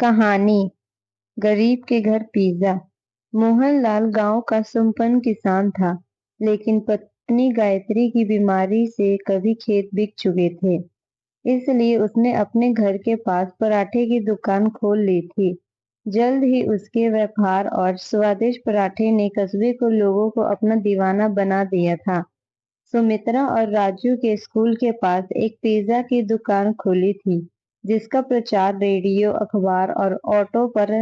कहानी। गरीब के घर पिज्जा। मोहनलाल गांव का संपन्न किसान था, लेकिन पत्नी गायत्री की बीमारी से कभी खेत बिक चुके थे। इसलिए उसने अपने घर के पास पराठे की दुकान खोल ली थी। जल्द ही उसके व्यापार और स्वादिष्ट पराठे ने कस्बे को लोगों को अपना दीवाना बना दिया था। सुमित्रा और राजू के स्कूल के पास एक पिज्जा की दुकान खुली थी, जिसका प्रचार रेडियो, अखबार और ऑटो पर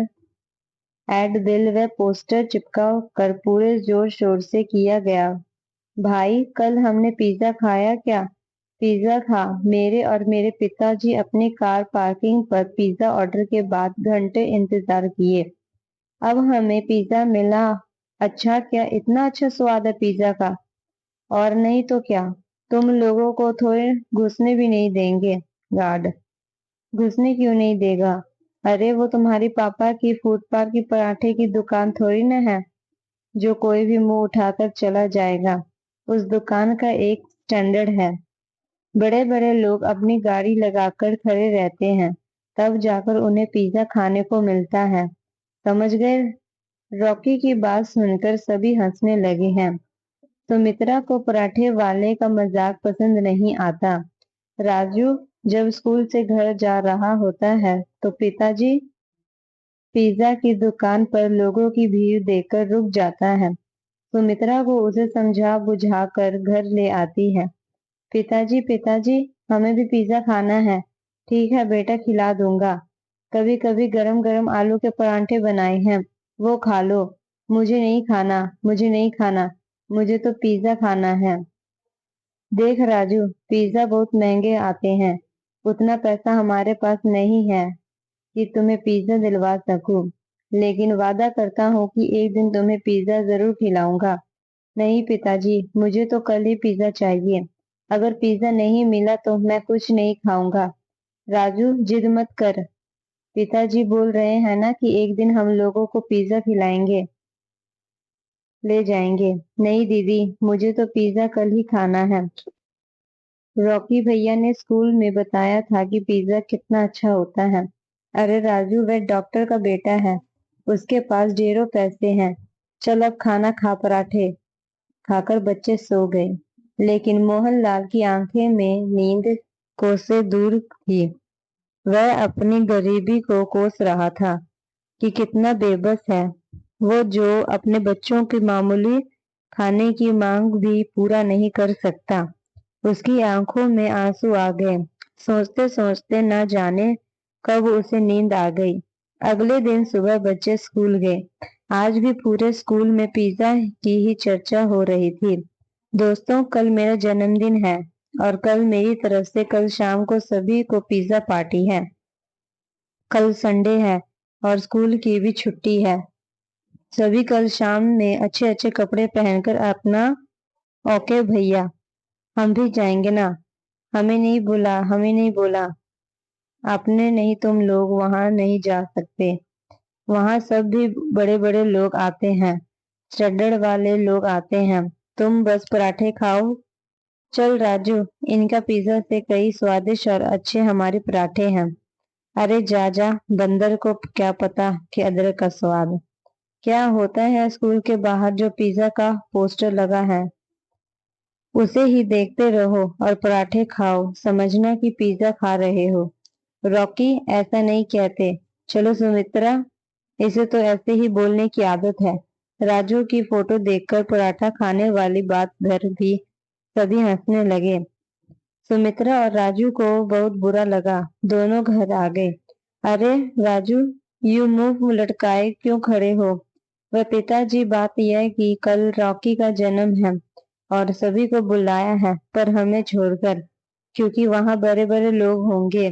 एड बिल व पोस्टर चिपका कर पूरे जोर शोर से किया गया। भाई, कल हमने पिज्जा खाया क्या? पिज्जा खा। मेरे और मेरे पिताजी अपनी कार पार्किंग पर पिज्जा ऑर्डर के बाद घंटे इंतजार किए। अब हमें पिज्जा मिला। अच्छा, क्या इतना अच्छा स्वाद है पिज्जा का? और नहीं तो क्या, तुम लोगों को थोड़े घुसने भी नहीं देंगे। गार्ड। घुसने क्यों नहीं देगा? अरे, वो तुम्हारी पापा की फुटपाथ की पराठे की दुकान थोड़ी ना है, जो कोई भी मुंह उठाकर चला जाएगा। उस दुकान का एक स्टैंडर्ड है। बड़े बड़े लोग अपनी गाड़ी लगाकर खड़े रहते हैं, तब जाकर उन्हें पिज्जा खाने को मिलता है। समझ गए? रॉकी की बात सुनकर सभी हंसने लगे हैं। सुमित्रा को पराठे वाले का मजाक पसंद नहीं आता। राजू जब स्कूल से घर जा रहा होता है तो पिताजी पिज्जा की दुकान पर लोगों की भीड़ देखकर रुक जाता है। सुमित्रा को उसे समझा बुझा कर घर ले आती है। पिताजी, पिताजी, हमें भी पिज्जा खाना है। ठीक है बेटा, खिला दूंगा। कभी कभी गरम गरम आलू के परांठे बनाए हैं, वो खा लो। मुझे नहीं खाना, मुझे नहीं खाना, मुझे तो पिज्जा खाना है। देख राजू, पिज्जा बहुत महंगे आते हैं। उतना पैसा हमारे पास नहीं है कि तुम्हें पिज्जा दिलवा सकूं, लेकिन वादा करता हूँ कि एक दिन तुम्हें पिज्जा जरूर खिलाऊंगा। नहीं पिताजी, मुझे तो कल ही पिज्जा चाहिए। अगर पिज्जा नहीं मिला तो मैं कुछ नहीं खाऊंगा। राजू, जिद मत कर। पिताजी बोल रहे हैं ना कि एक दिन हम लोगों को पिज्जा खिलाएंगे, ले जाएंगे। नहीं दीदी, मुझे तो पिज्जा कल ही खाना है। रॉकी भैया ने स्कूल में बताया था कि पिज्जा कितना अच्छा होता है। अरे राजू, वह डॉक्टर का बेटा है, उसके पास ढेरों पैसे हैं। चल अब खाना खा। पराठे खाकर बच्चे सो गए, लेकिन मोहनलाल की आंखें में नींद कोसे दूर थी। वह अपनी गरीबी को कोस रहा था कि कितना बेबस है वो, जो अपने बच्चों की मामूली खाने की मांग भी पूरा नहीं कर सकता। उसकी आंखों में आंसू आ गए। सोचते सोचते न जाने कब उसे नींद आ गई। अगले दिन सुबह बच्चे स्कूल गए। आज भी पूरे स्कूल में पिज्जा की ही चर्चा हो रही थी। दोस्तों, कल मेरा जन्मदिन है और कल मेरी तरफ से कल शाम को सभी को पिज्जा पार्टी है। कल संडे है और स्कूल की भी छुट्टी है। सभी कल शाम में अच्छे अच्छे कपड़े पहनकर अपना। ओके भैया, हम भी जाएंगे ना। हमें नहीं बुला, हमें नहीं बोला आपने। नहीं, तुम लोग वहां नहीं जा सकते। वहां सब भी बड़े बड़े लोग आते हैं, स्टैंडर्ड वाले लोग आते हैं। तुम बस पराठे खाओ। चल राजू, इनका पिज्जा से कई स्वादिष्ट और अच्छे हमारे पराठे हैं। अरे जा जा, बंदर को क्या पता कि अदरक का स्वाद क्या होता है। स्कूल के बाहर जो पिज्जा का पोस्टर लगा है, उसे ही देखते रहो और पराठे खाओ, समझना कि पिज्जा खा रहे हो। रॉकी, ऐसा नहीं कहते। चलो सुमित्रा, इसे तो ऐसे ही बोलने की आदत है। राजू की फोटो देखकर पराठा खाने वाली बात पर भी सभी हंसने लगे। सुमित्रा और राजू को बहुत बुरा लगा। दोनों घर आ गए। अरे राजू, यू मुंह लटकाए क्यों खड़े हो? वह पिताजी, बात यह है कि कल रॉकी का जन्म है और सभी को बुलाया है, पर हमें छोड़कर, क्योंकि वहां बड़े बड़े लोग होंगे।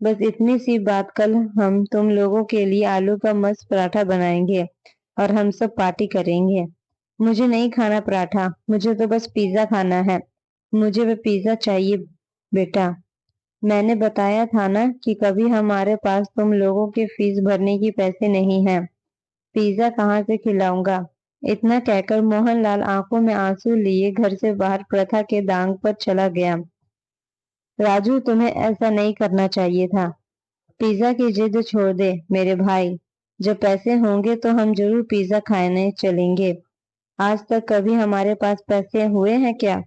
बस इतनी सी बात, कल हम तुम लोगों के लिए आलू का मस्त पराठा बनाएंगे और हम सब पार्टी करेंगे। मुझे नहीं खाना पराठा, मुझे तो बस पिज्जा खाना है। मुझे वह पिज्जा चाहिए बेटा। मैंने बताया था ना कि कभी हमारे पास तुम लोगों के फीस भरने की पैसे नहीं हैं। पिज्जा कहाँ से खिलाऊंगा? इतना कहकर मोहनलाल आंखों में आंसू लिए घर से बाहर प्रथा के दांग पर चला गया। राजू, तुम्हें ऐसा नहीं करना चाहिए था। पिज्जा की जिद छोड़ दे मेरे भाई। जब पैसे होंगे तो हम जरूर पिज्जा खाने चलेंगे। आज तक कभी हमारे पास पैसे हुए हैं क्या?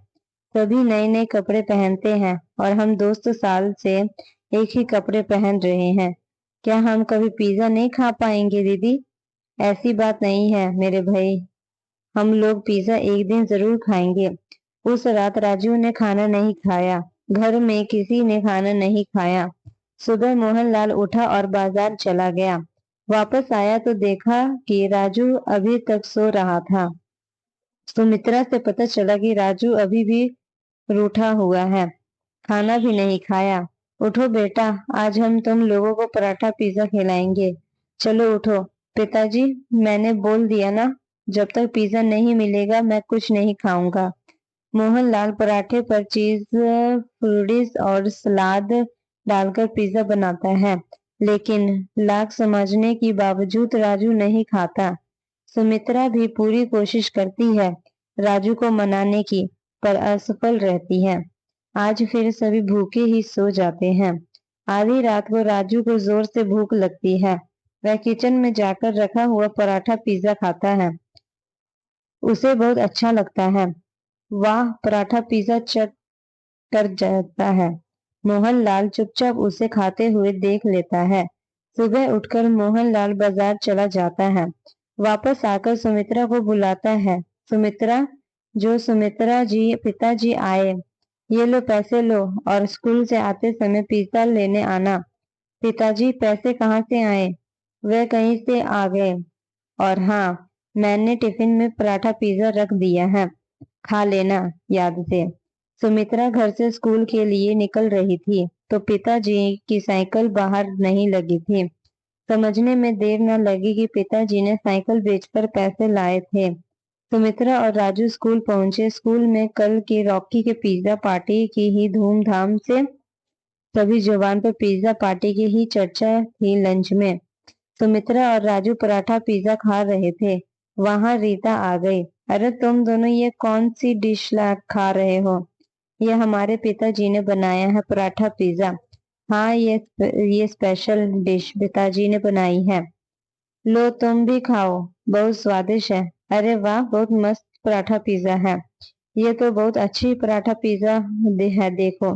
सभी नए नए कपड़े पहनते हैं और हम दोस्त साल से एक ही कपड़े पहन रहे हैं। क्या हम कभी पिज्जा नहीं खा पाएंगे दीदी? ऐसी बात नहीं है मेरे भाई, हम लोग पिज्जा एक दिन जरूर खाएंगे। उस रात राजू ने खाना नहीं खाया, घर में किसी ने खाना नहीं खाया। सुबह मोहनलाल उठा और बाजार चला गया। वापस आया तो देखा कि राजू अभी तक सो रहा था। सुमित्रा से पता चला कि राजू अभी भी रूठा हुआ है, खाना भी नहीं खाया। उठो बेटा, आज हम तुम लोगों को पराठा पिज्जा खिलाएंगे। चलो उठो। पिताजी, मैंने बोल दिया ना, जब तक पिज्जा नहीं मिलेगा मैं कुछ नहीं खाऊंगा। मोहनलाल पराठे पर चीज, फ्रूटीज और सलाद डालकर पिज्जा बनाता है, लेकिन लाख समझने के बावजूद राजू नहीं खाता। सुमित्रा भी पूरी कोशिश करती है राजू को मनाने की, पर असफल रहती है। आज फिर सभी भूखे ही सो जाते हैं। आधी रात को राजू को जोर से भूख लगती है। वह किचन में जाकर रखा हुआ पराठा पिज्जा खाता है। उसे बहुत अच्छा लगता है। वाह, पराठा पिज्जा चट कर जाता है। मोहनलाल चुपचाप उसे खाते हुए देख लेता है। सुबह उठकर मोहनलाल बाजार चला जाता है। वापस आकर सुमित्रा को बुलाता है। सुमित्रा, जो सुमित्रा जी, पिताजी आए, ये लो पैसे लो और स्कूल से आते समय पिज्जा लेने आना। पिताजी, पैसे कहाँ से आए? वे कहीं से आ गए। और हाँ, मैंने टिफिन में पराठा पिज्जा रख दिया है, खा लेना याद से। सुमित्रा घर से स्कूल के लिए निकल रही थी तो पिताजी की साइकिल बाहर नहीं लगी थी। समझने में देर न लगी कि पिताजी ने साइकिल बेचकर पैसे लाए थे। सुमित्रा और राजू स्कूल पहुंचे। स्कूल में कल की रॉकी के पिज्जा पार्टी की ही धूमधाम से सभी जुबान पर पिज्जा पार्टी की ही चर्चा थी। लंच में सुमित्रा और राजू पराठा पिज्जा खा रहे थे। वहां रीता आ गई। अरे तुम दोनों ये कौन सी डिश ला खा रहे हो? ये हमारे पिताजी ने बनाया है पराठा पिज्जा। हाँ, ये स्पेशल डिश पिताजी ने बनाई है। लो तुम भी खाओ, बहुत स्वादिष्ट है। अरे वाह, बहुत मस्त पराठा पिज्जा है। ये तो बहुत अच्छी पराठा पिज्जा है, देखो।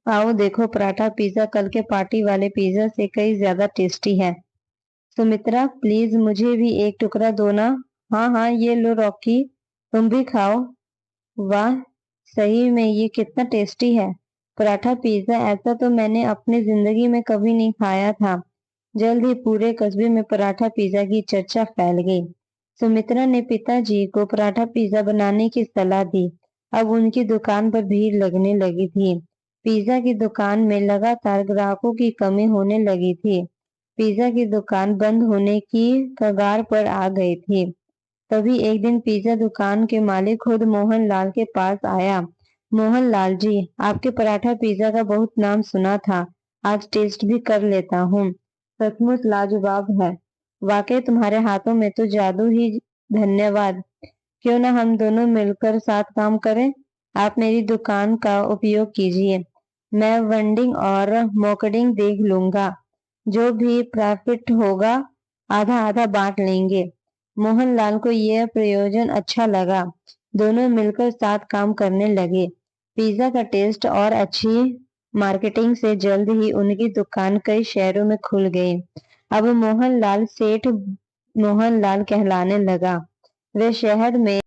आओ देखो, पराठा पिज्जा कल के पार्टी वाले पिज्जा से कई ज्यादा टेस्टी है। सुमित्रा, प्लीज मुझे भी एक टुकड़ा दो ना। हाँ हाँ, ये लो रॉकी, तुम भी खाओ। वाह, सही में ये कितना टेस्टी है। पराठा पिज्जा ऐसा तो मैंने अपनी जिंदगी में कभी नहीं खाया था। जल्द ही पूरे कस्बे में पराठा पिज्जा की चर्चा फैल गई। सुमित्रा ने पिताजी को पराठा पिज्जा बनाने की सलाह दी। अब उनकी दुकान पर भीड़ लगने लगी थी। पिज्जा की दुकान में लगातार ग्राहकों की कमी होने लगी थी। पिज्जा की दुकान बंद होने की कगार पर आ गई थी। तभी एक दिन पिज्जा दुकान के मालिक खुद मोहनलाल के पास आया। मोहनलाल जी, आपके पराठा पिज्जा का बहुत नाम सुना था, आज टेस्ट भी कर लेता हूँ। सचमुच लाजवाब है। वाकई तुम्हारे हाथों में तो जादू ही। धन्यवाद। क्यों ना हम दोनों मिलकर साथ काम करें? आप मेरी दुकान का उपयोग कीजिए, मैं वेंडिंग और मार्केटिंग देख लूंगा। जो भी प्रॉफिट होगा आधा आधा बांट लेंगे। मोहनलाल को यह प्रयोजन अच्छा लगा। दोनों मिलकर साथ काम करने लगे। पिज्जा का टेस्ट और अच्छी मार्केटिंग से जल्द ही उनकी दुकान कई शहरों में खुल गई। अब मोहनलाल सेठ मोहनलाल कहलाने लगा। वे शहर में